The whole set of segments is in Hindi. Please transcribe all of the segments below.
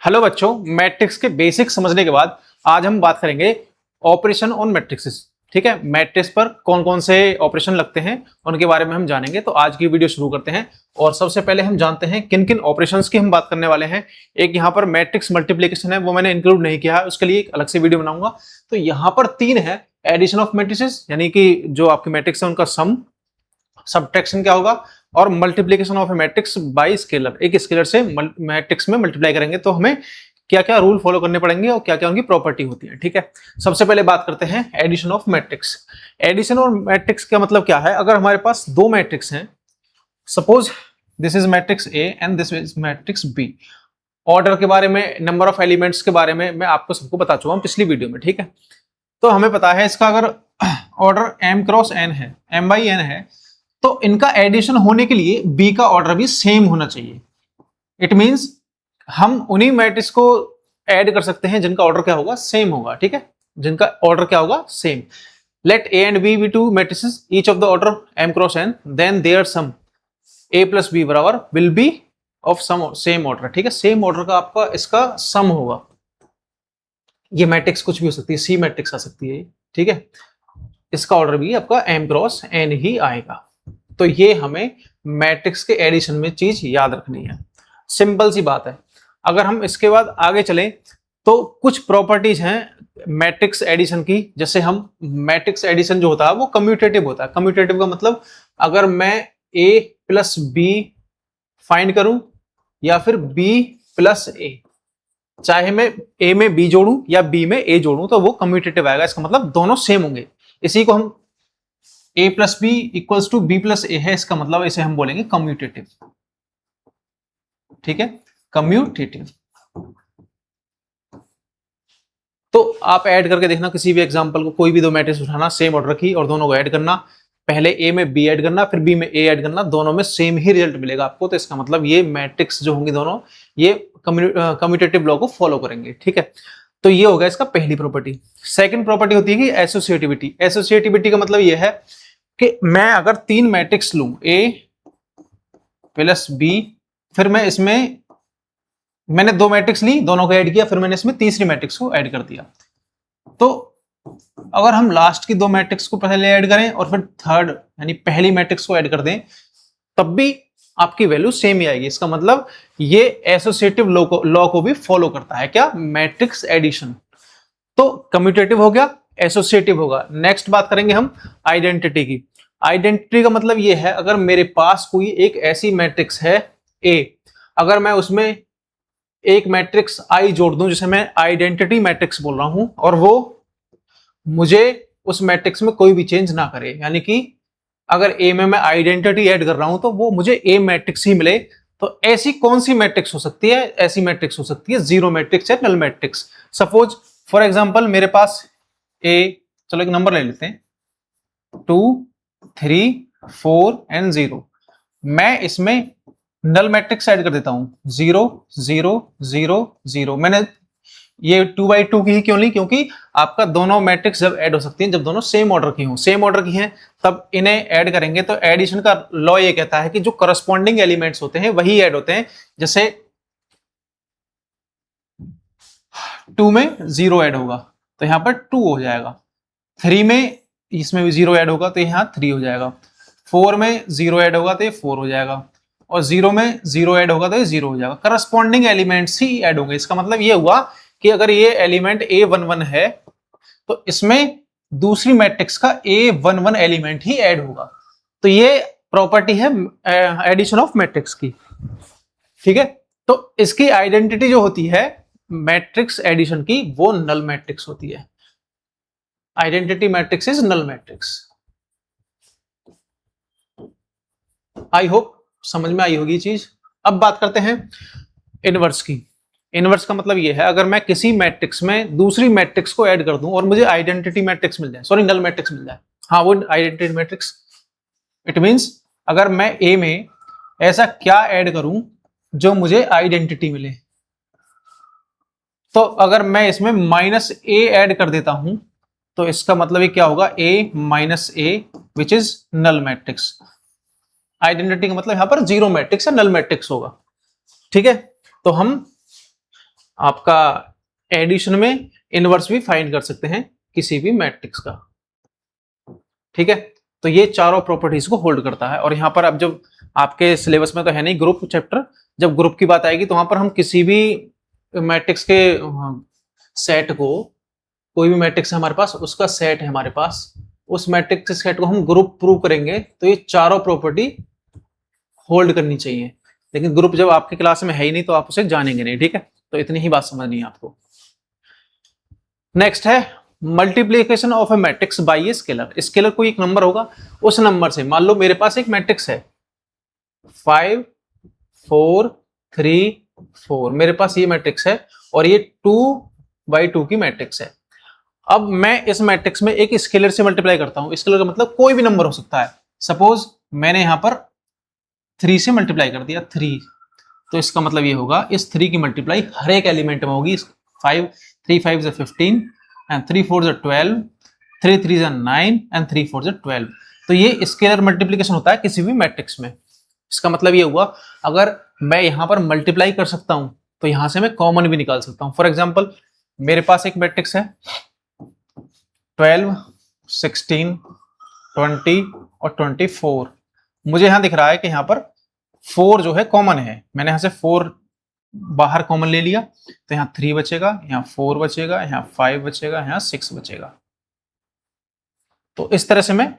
हेलो बच्चों, मैट्रिक्स के बेसिक समझने के बाद आज हम बात करेंगे ऑपरेशन ऑन मैट्रिक्सेस। ठीक है, मैट्रिक्स पर कौन कौन से ऑपरेशन लगते हैं उनके बारे में हम जानेंगे। तो आज की वीडियो शुरू करते हैं और सबसे पहले हम जानते हैं किन किन ऑपरेशंस की हम बात करने वाले हैं। एक यहाँ पर मैट्रिक्स मल्टीप्लिकेशन है, वो मैंने इंक्लूड नहीं किया है, उसके लिए एक अलग से वीडियो बनाऊंगा। तो यहाँ पर तीन है, एडिशन ऑफ मैट्रिसेस यानी कि जो आपकी मैट्रिक्स है उनका सम, सब्ट्रैक्शन क्या होगा, और multiplication of A matrix bye scalar, एक स्केलर से मैट्रिक्स में मल्टीप्लाई करेंगे तो हमें क्या क्या रूल फॉलो करने पड़ेंगे और क्या क्या उनकी प्रॉपर्टी होती है। ठीक है, सबसे पहले बात करते हैं एडिशन ऑफ मैट्रिक्स। एडिशन और मैट्रिक्स का मतलब क्या है? अगर हमारे पास दो मैट्रिक्स हैं, suppose this is matrix a and this is matrix b. Order के बारे में, नंबर ऑफ एलिमेंट्स के बारे में मैं आपको सबको बता चुका हूं पिछली वीडियो में। ठीक है, तो हमें पता है इसका अगर ऑर्डर m क्रॉस n है, m बाई n है, तो इनका एडिशन होने के लिए b का ऑर्डर भी सेम होना चाहिए। इट मींस हम उन्हीं मैट्रिक्स को ऐड कर सकते हैं जिनका ऑर्डर क्या होगा, सेम होगा। ठीक है, जिनका ऑर्डर क्या होगा, same. Let a and b be two matrices each of the order m cross n, then there sum a plus b बराबर will be of some same order. ठीक है, सेम ऑर्डर का आपका इसका सम होगा। ये मैट्रिक्स कुछ भी हो सकती है, सी मैट्रिक्स आ सकती है। ठीक है, इसका ऑर्डर भी आपका m क्रॉस n ही आएगा। तो ये हमें मैट्रिक्स के एडिशन में चीज याद रखनी है, सिंपल सी बात है। अगर हम इसके बाद आगे चलें तो कुछ प्रॉपर्टीज हैं मैट्रिक्स एडिशन की। जैसे हम मैट्रिक्स एडिशन जो होता है वो कम्यूटेटिव होता है। कम्यूटेटिव का मतलब अगर मैं a प्लस बी फाइंड करूं या फिर b प्लस a, चाहे मैं a में b जोड़ूं या b में a जोड़ूं, तो वो कम्यूटेटिव आएगा। इसका मतलब दोनों सेम होंगे। इसी को हम a plus B equals to B plus A है, इसका मतलब इसे हम बोलेंगे कम्यूटेटिव। ठीक है, कम्यूटेटिव। तो आप ऐड करके देखना किसी भी एग्जांपल को, कोई भी दो मैट्रिक्स उठाना, सेम ऑर्डर की, और दोनों को ऐड करना। पहले a में b ऐड करना, फिर b में a ऐड करना, दोनों में सेम ही रिजल्ट मिलेगा आपको। तो इसका मतलब ये मैट्रिक्स जो होंगे दोनों, ये कम्यूटेटिव लॉ को फॉलो करेंगे। ठीक है, तो ये होगा इसका पहली प्रॉपर्टी। सेकंड प्रॉपर्टी होती है कि एसोसिएटिविटी। एसोसिएटिविटी का मतलब ये है कि मैं अगर तीन मैट्रिक्स लूं a प्लस b, फिर मैं इसमें, मैंने दो मैट्रिक्स ली, दोनों को ऐड किया, फिर मैंने इसमें तीसरी मैट्रिक्स को ऐड कर दिया। तो अगर हम लास्ट की दो मैट्रिक्स को पहले ऐड करें और फिर थर्ड यानी पहली मैट्रिक्स को ऐड कर दें, तब भी आपकी वैल्यू सेम ही आएगी। इसका मतलब ये एसोसिएटिव लॉ को भी फॉलो करता है। क्या? Matrix addition. तो कम्यूटेटिव हो गया, एसोसिएटिव होगा। नेक्स्ट बात करेंगे हम आइडेंटिटी की। आइडेंटिटी का मतलब ये है, अगर मेरे पास कोई एक ऐसी मैट्रिक्स है A, अगर मैं उसमें एक मैट्रिक्स I जोड़ दूं, जिसे मैं आइडेंटिटी मैट्रिक्स बोल रहा हूं, और वो मुझे उस मैट्रिक्स में कोई भी चेंज ना करे, यानी कि अगर A में मैं आइडेंटिटी ऐड कर रहा हूं तो वो मुझे A मैट्रिक्स ही मिले, तो ऐसी कौन सी मैट्रिक्स हो सकती है? ऐसी मैट्रिक्स हो सकती है जीरो मैट्रिक्स या null matrix. Suppose for example मेरे पास A, चलो एक नंबर ले लेते हैं, 2 3 4 एंड 0। मैं इसमें नल मैट्रिक्स ऐड कर देता हूं, 0 0 0 0। मैंने ये 2 बाई 2 की ही क्यों ली? क्योंकि आपका दोनों मैट्रिक्स जब ऐड हो सकती हैं जब दोनों सेम ऑर्डर की हों। सेम ऑर्डर की हैं तब इन्हें ऐड करेंगे। तो एडिशन का लॉ ये कहता है कि जो करस्पॉन्डिंग एलिमेंट्स होते हैं वही ऐड होते हैं। जैसे 2 में 0 ऐड होगा तो यहां पर 2 हो जाएगा, 3 में इसमें भी 0 ऐड होगा तो यहां 3 हो जाएगा, 4 में 0 ऐड होगा तो ये 4 हो जाएगा, और 0 में 0 ऐड होगा तो ये 0 हो जाएगा। करस्पॉन्डिंग एलिमेंट्स ही ऐड होंगे। इसका मतलब ये हुआ कि अगर ये एलिमेंट A11 है तो इसमें दूसरी मैट्रिक्स का A11 एलिमेंट ही ऐड होगा। तो ये प्रॉपर्टी है एडिशन ऑफ मैट्रिक्स की। ठीक है, तो इसकी आइडेंटिटी जो होती है मैट्रिक्स एडिशन की, वो नल मैट्रिक्स होती है। Identity matrix is null matrix. I hope समझ में आई होगी चीज। अब बात करते हैं इनवर्स की। इनवर्स का मतलब ये है, अगर मैं किसी मैट्रिक्स में दूसरी मैट्रिक्स को ऐड कर दूं और मुझे आइडेंटिटी मैट्रिक्स मिल जाए, सॉरी नल मैट्रिक्स मिल जाए, हाँ वो आइडेंटिटी मैट्रिक्स। इट मींस अगर मैं A में ऐसा क्या ऐड करूं जो मुझे आइडेंटिटी मिले, तो अगर मैं इसमें -A ऐड कर देता हूं तो इसका मतलब ये क्या होगा, A minus A which is null matrix. Identity का मतलब यहां पर जीरो मैट्रिक्स या नल मैट्रिक्स होगा। ठीक है, तो हम आपका एडिशन में इनवर्स भी फाइंड कर सकते हैं किसी भी मैट्रिक्स का। ठीक है, तो ये चारों प्रॉपर्टीज को होल्ड करता है। और यहाँ पर अब जब आपके सिलेबस में तो है नहीं ग्रुप चैप्टर, जब ग्रुप की बात आएगी तो वहां पर हम किसी भी मैट्रिक्स के सेट को, कोई भी मैट्रिक्स है हमारे पास, उसका सेट है हमारे पास, उस मैट्रिक्स के सेट को हम ग्रुप प्रूव करेंगे तो ये चारों प्रॉपर्टी होल्ड करनी चाहिए। लेकिन ग्रुप जब आपके क्लास में है ही नहीं तो आप उसे जानेंगे नहीं। ठीक है, तो इतनी ही बात समझनी है आपको। नेक्स्ट है multiplication of A matrix bye a scalar. Scalar कोई एक नंबर होगा, उस नंबर से, मान लो मेरे पास एक मैट्रिक्स है 5 4 3 4, मेरे पास ये मैट्रिक्स है और ये 2/2 की मैट्रिक्स है। अब मैं इस मैट्रिक्स में एक स्केलर से मल्टीप्लाई करता हूं। स्केलर का मतलब कोई भी नंबर हो सकता है। सपोज मैंने यहां पर 3 से मल्टीप्लाई कर दिया 3, तो इसका मतलब ये होगा इस 3 की मल्टीप्लाई हर एक एलिमेंट में होगी। 5 3 5 15 एंड 3 4 12, 3 3 9 एंड 3 4 12। तो ये स्केलर मल्टीप्लीकेशन होता है किसी भी मैट्रिक्स में। इसका मतलब ये हुआ अगर मैं यहां पर मल्टीप्लाई कर सकता हूं तो यहां से मैं कॉमन भी निकाल सकता हूं। फॉर एग्जांपल मेरे पास एक मैट्रिक्स है 12 16 20 और 24। मुझे यहां दिख रहा है कि यहां पर 4 जो है कॉमन है, मैंने यहां से 4 बाहर कॉमन ले लिया, तो यहाँ 3 बचेगा, यहाँ 4 बचेगा, यहाँ 5 बचेगा, यहाँ 6 बचेगा। तो इस तरह से मैं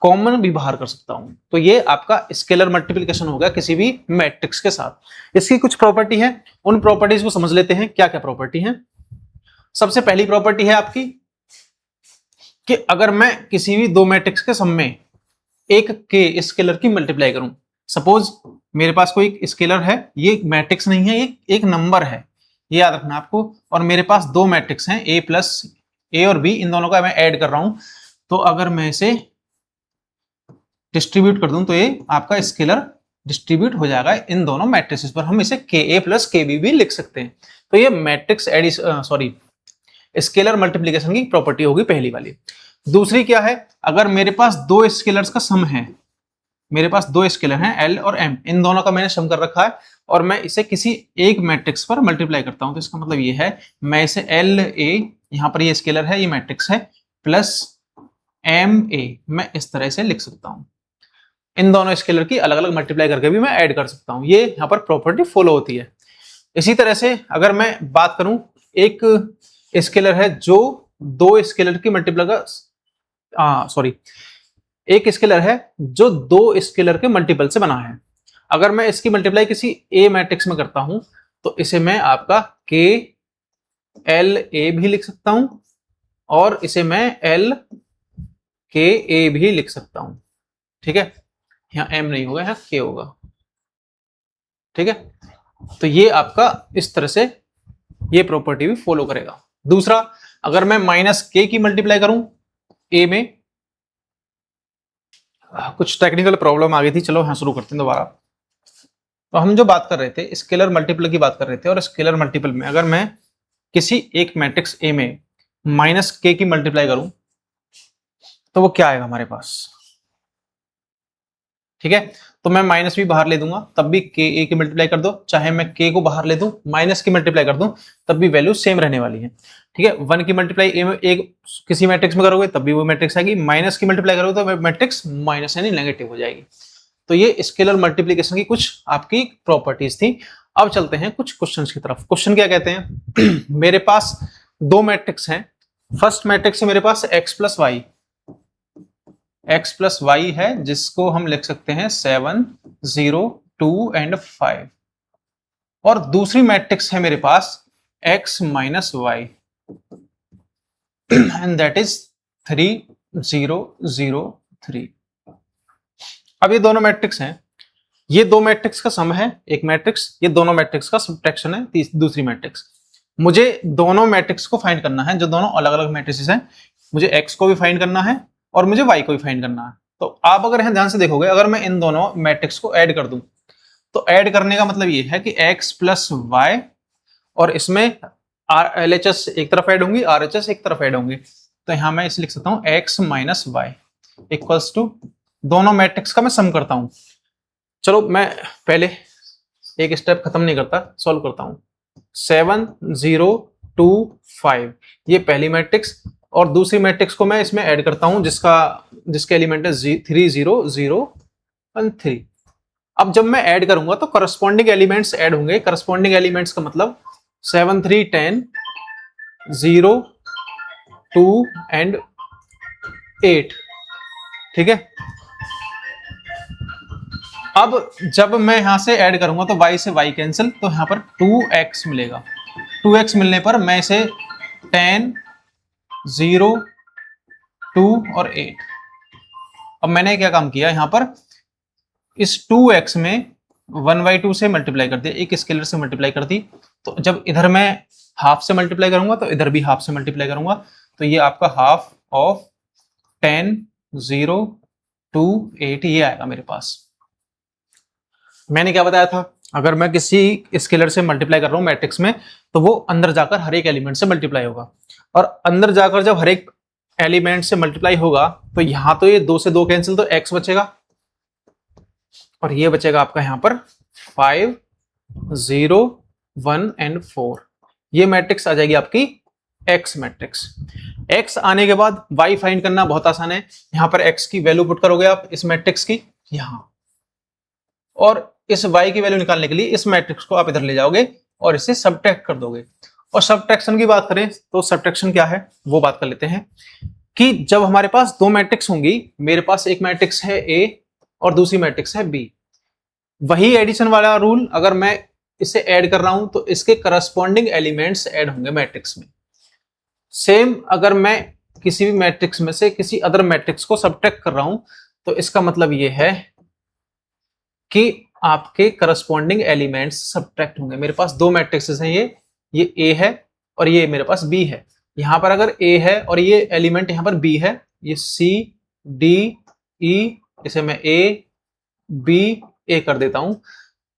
कॉमन भी बाहर कर सकता हूं। तो ये आपका स्केलर मल्टीप्लिकेशन हो गया किसी भी मैट्रिक्स के साथ। इसकी कुछ प्रॉपर्टी है, उन प्रॉपर्टीज को समझ लेते हैं क्या क्या प्रॉपर्टी है। सबसे पहली प्रॉपर्टी है आपकी कि अगर मैं किसी भी दो मैट्रिक्स के सम में एक के स्केलर की मल्टीप्लाई करूं, सपोज मेरे पास कोई एक स्केलर है, ये मैट्रिक्स नहीं है, ये एक नंबर है, ये याद रखना आपको, और मेरे पास दो मैट्रिक्स हैं ए प्लस ए और बी, इन दोनों का मैं ऐड कर रहा हूं। तो अगर मैं इसे डिस्ट्रीब्यूट कर दूं तो ये आपका स्केलर डिस्ट्रीब्यूट हो जाएगा इन दोनों मैट्रिक्स पर। हम इसे के ए प्लस के बी भी लिख सकते हैं। तो ये मैट्रिक्स स्केलर मल्टीप्लीकेशन की प्रॉपर्टी होगी पहली वाली। दूसरी क्या है, अगर मेरे पास दो स्केलर्स का सम है, मेरे पास दो स्केलर हैं एल और एम, इन दोनों का मैंने सम कर रखा है और मैं इसे किसी एक मैट्रिक्स पर मल्टीप्लाई करता हूं, तो इसका मतलब ये है मैं इसे एल ए, यहां पर ये स्केलर है, ये मैट्रिक्स है, प्लस एम ए, मैं इस तरह से लिख सकता हूं। इन दोनों स्केलर की अलग अलग मल्टीप्लाई करके भी मैं ऐड कर सकता हूं। ये यहां पर प्रॉपर्टी फॉलो होती है। इसी तरह से अगर मैं बात करूं, एक स्केलर है जो दो स्केलर की मल्टीप्लाई का एक स्केलर है जो दो स्केलर के मल्टीपल से बना है। अगर मैं इसकी मल्टीप्लाई किसी ए मैट्रिक्स में करता हूं तो इसे मैं आपका के एल ए भी लिख सकता हूं और इसे मैं एल के ए भी लिख सकता हूं। ठीक है, यहां एम नहीं होगा, यहां के होगा। ठीक है, तो ये आपका इस तरह से ये प्रॉपर्टी भी फॉलो करेगा। दूसरा, अगर मैं माइनस के की मल्टीप्लाई करूं ए में, कुछ टेक्निकल प्रॉब्लम आ गई थी, चलो यहां शुरू करते हैं दोबारा। तो हम जो बात कर रहे थे स्केलर मल्टीपल की बात कर रहे थे, और स्केलर मल्टीपल में अगर मैं किसी एक मैट्रिक्स ए में माइनस के की मल्टीप्लाई करूं तो वो क्या आएगा हमारे पास। ठीक है, तो मैं माइनस भी बाहर ले दूंगा तब भी के ए की मल्टीप्लाई कर दो, चाहे मैं के को बाहर ले दूं माइनस की मल्टीप्लाई कर दूं तब भी वैल्यू सेम रहने वाली है। ठीक है, 1 की मल्टीप्लाई ए में एक किसी मैट्रिक्स में करोगे तब भी वो मैट्रिक्स आएगी, माइनस की मल्टीप्लाई करोगे तो मैट्रिक्स माइनस यानी नेगेटिव हो जाएगी। तो ये स्केलर मल्टीप्लिकेशन की कुछ आपकी प्रॉपर्टीज थी। अब चलते हैं कुछ क्वेश्चंस की तरफ। क्वेश्चन क्या कहते हैं मेरे पास दो मैट्रिक्स हैं। फर्स्ट मैट्रिक्स है मेरे पास x प्लस वाई है, जिसको हम लिख सकते हैं 7 0 2 एंड 5, और दूसरी मैट्रिक्स है मेरे पास x minus y and that is 3 0 0 3। अब ये दोनों मैट्रिक्स हैं, ये दो मैट्रिक्स का सम है एक मैट्रिक्स, ये दोनों मैट्रिक्स का सब्ट्रैक्शन है दूसरी मैट्रिक्स। मुझे दोनों मैट्रिक्स को फाइंड करना है, जो दोनों अलग अलग मैट्रिक्स हैं। मुझे x को भी फाइंड करना है और मुझे y को भी फाइंड करना है। तो आप अगर यहां ध्यान से देखोगे, अगर मैं इन दोनों मैट्रिक्स को ऐड कर दूं तो ऐड करने का मतलब ये है कि x प्लस वाई, और इसमें LHS एक तरफ ऐड होंगी, RHS एक तरफ ऐड होंगी। तो यहां मैं इसे लिख सकता हूं x minus y equals to, दोनों मैट्रिक्स का मैं सम करता हूं। चलो मैं पहले एक स्टेप खत्म नहीं करता, सॉल्व करता हूं। 7 0 2 5, ये पहली मैट्रिक्स। और दूसरी मैट्रिक्स को मैं इसमें ऐड करता हूं जिसके एलिमेंट है 3 0 0 1 3। अब जब मैं ऐड करूंगा तो करस्पॉन्डिंग एलिमेंट्स ऐड होंगे। करस्पॉन्डिंग एलिमेंट्स का मतलब 7 3 10 0 2 एंड 8, ठीक है। अब जब मैं यहां से ऐड करूंगा तो y से y कैंसिल, तो यहां पर 2x मिलेगा। 2x मिलने पर मैं इसे 10 0 2 और 8। अब मैंने क्या काम किया, यहां पर इस 2x में 1/2 से मल्टीप्लाई कर दिया, एक स्केलर से मल्टीप्लाई कर दी। तो जब इधर मैं हाफ से मल्टीप्लाई करूंगा तो इधर भी हाफ से मल्टीप्लाई करूंगा, तो ये आपका हाफ ऑफ 10 0 2 8 ये आएगा मेरे पास। मैंने क्या बताया था, अगर मैं किसी स्केलर से मल्टीप्लाई कर रहा हूं मैट्रिक्स में, तो वो अंदर जाकर हर एक एलिमेंट से मल्टीप्लाई होगा। और अंदर जाकर जब हर एक एलिमेंट से मल्टीप्लाई होगा तो यहां तो ये 2 से 2 कैंसिल, तो x बचेगा और ये बचेगा आपका यहां पर 5 0 1 एंड 4। ये मैट्रिक्स आ जाएगी आपकी x मैट्रिक्स। x आने के बाद y फाइंड करना बहुत आसान है। यहां पर x की वैल्यू पुट करोगे आप इस मैट्रिक्स की यहां, और इस y की वैल्यू निकालने के लिए इस मैट्रिक्स को आप इधर ले जाओगे और इसे सबट्रैक्ट कर दोगे। और सबट्रैक्शन की बात करें तो सबट्रैक्शन क्या है वो बात कर लेते हैं कि जब हमारे पास दो मैट्रिक्स होंगी, मेरे पास एक मैट्रिक्स है A और दूसरी मैट्रिक्स है B, वही एडिशन वाला रूल अगर मैं इसे ऐड कर रहा हूं तो इसके करस्पॉन्डिंग एलिमेंट्स ऐड होंगे मैट्रिक्स में। सेम अगर मैं किसी भी मैट्रिक्स में से किसी अदर मैट्रिक्स को सबट्रैक्ट कर रहा हूं तो इसका मतलब ये है कि आपके करस्पॉन्डिंग एलिमेंट्स सबट्रैक्ट होंगे। मेरे पास दो मैट्रिक्सेस हैं, ये A है और ये मेरे पास B है। यहां पर अगर A है और ये एलिमेंट यहां पर B है, ये C D E, इसे मैं A B A कर देता हूं।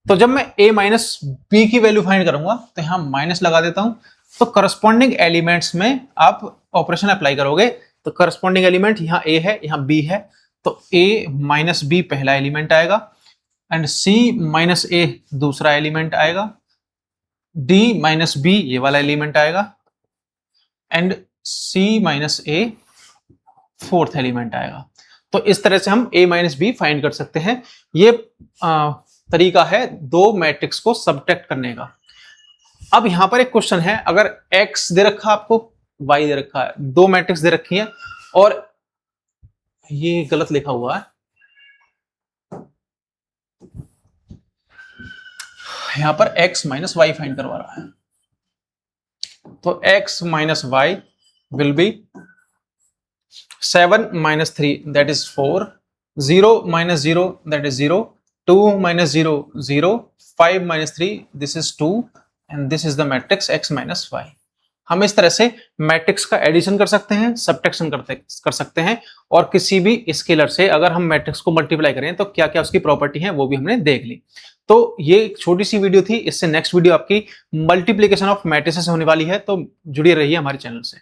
तो जब मैं A माइनस B की वैल्यू फाइंड करूंगा तो यहां माइनस लगा देता हूं। तो करस्पॉन्डिंग एलिमेंट्स में आप ऑपरेशन अप्लाई करोगे, तो करस्पॉन्डिंग एलिमेंट यहां A है यहां B है, तो A माइनस B पहला एलिमेंट आएगा एंड C माइनस A दूसरा एलिमेंट आएगा, D माइनस B ये वाला एलिमेंट आएगा and C minus A fourth element आएगा। तो इस तरह से हम A माइनस B फाइंड कर सकते हैं। ये तरीका है दो मैट्रिक्स को सबट्रैक्ट करने का। अब यहां पर एक क्वेश्चन है, अगर X दे रखा आपको, Y दे रखा है, दो मैट्रिक्स दे रखी है और ये गलत लिखा हुआ है, यहां पर x माइनस वाई फाइंड करवा रहा है, तो x minus y will be 7 minus 3 that is 4, 0 minus 0 that is 0, 2 minus 0 0, 5 minus 3 this is 2 and this is the matrix x minus y. हम इस तरह से मैट्रिक्स का एडिशन कर सकते हैं, सबट्रैक्शन कर सकते हैं, और किसी भी स्केलर से अगर हम मैट्रिक्स को मल्टीप्लाई करें तो क्या क्या उसकी प्रॉपर्टी है वो भी हमने देख ली। तो ये एक छोटी सी वीडियो थी, इससे नेक्स्ट वीडियो आपकी मल्टीप्लिकेशन ऑफ मैट्रिसेस होने वाली है, तो जुड़े रहिए हमारे चैनल से।